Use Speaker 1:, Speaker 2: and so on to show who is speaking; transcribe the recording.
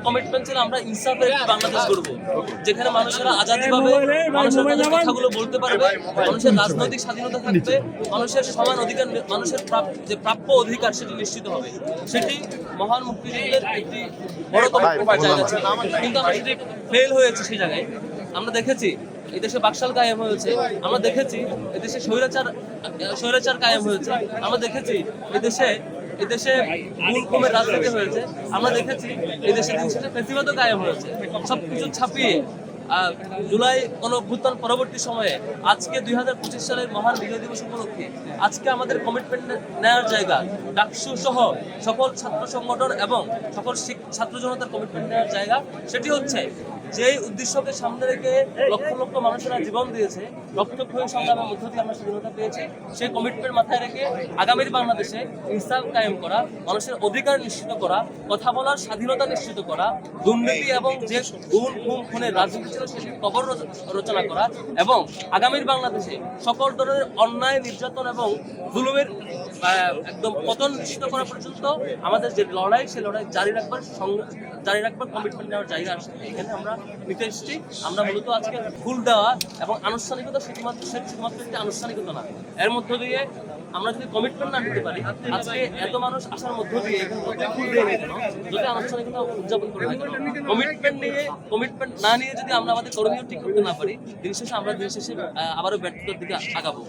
Speaker 1: Commitment ছিল আমরা ইনসাফের একটি বাংলাদেশ গড়বো, যেখানে মানুষেরা আজাদি পাবে, মানুষের তাদের কথাগুলো বলতে পারবে, মানুষের রাজনৈতিক স্বাধীনতা থাকবে, মানুষের সমান অধিকার, মানুষের যে প্রাপ্য অধিকার সেটি নিশ্চিত হবে। সেটি মহান মুক্তিযুদ্ধের একটি বড়তম জায়গা ছিল, কিন্তু আমরা সেটি ফেল হয়েছে। সেই জায়গায় আমরা দেখেছি এদেশে বাকশাল কায়েম হয়েছে, আমরা দেখেছি এদেশে স্বৈরাচার কায়েম হয়েছে, আমরা দেখেছি এদেশে গুলকমের রাজনীতি হয়েছে, আমরা দেখেছি এদেশে দিন শেষে ফ্যাসিবাদও কায়েম হয়েছে। সবকিছু ছাপিয়ে জুলাই গণঅভ্যুত্থান পরবর্তী সময়ে আজকে 2025 সালের মহান বিজয় দিবস উপলক্ষে আজকে আমাদের কমিটমেন্ট নেওয়ার জায়গা, ডাকসু সহ সকল ছাত্র সংগঠন এবং সকল ছাত্র জনতার কমিটমেন্ট নেওয়ার জায়গা, সেটি হচ্ছে যেই উদ্দেশ্যকে সামনে রেখে লক্ষ লক্ষ মানুষেরা জীবন দিয়েছে, রক্তক্ষয়ী সংগ্রামের মধ্য দিয়ে আমরা স্বাধীনতা পেয়েছি, সেই কমিটমেন্ট মাথায় রেখে আগামীর বাংলাদেশে ইনসাফ কায়েম করা, মানুষের অধিকার নিশ্চিত করা, কথা বলার স্বাধীনতা নিশ্চিত করা, দুর্নীতি এবং যে গুম খুন খুনের রাজনীতি ছিল সেটির কবর রচনা করা, এবং আগামীর বাংলাদেশে সকল ধরনের অন্যায়, নির্যাতন এবং জুলুমের একদম পতন নিশ্চিত করা পর্যন্ত আমাদের যে লড়াই, সেই লড়াই জারি রাখবার কমিটমেন্ট নেওয়ার জায়গা আসছে। এখানে আমরা নিতে এসেছি। আমরা মূলত আজকে ফুল দেওয়া এবং আনুষ্ঠানিকতা শুধুমাত্র একটি আনুষ্ঠানিকতা না, এর মধ্য দিয়ে আমরা যদি কমিটমেন্ট না নিতে পারি, আজকে এত মানুষ আসার মধ্য দিয়ে ফুল দিয়ে নেই কেন, যদি আনুষ্ঠানিকতা উদযাপন করে না কেন, কমিটমেন্ট না নিয়ে যদি আমরা আমাদের করণীয় ঠিক করতে না পারি, দিন শেষে আবারও ব্যর্থতার দিকে আগাবো।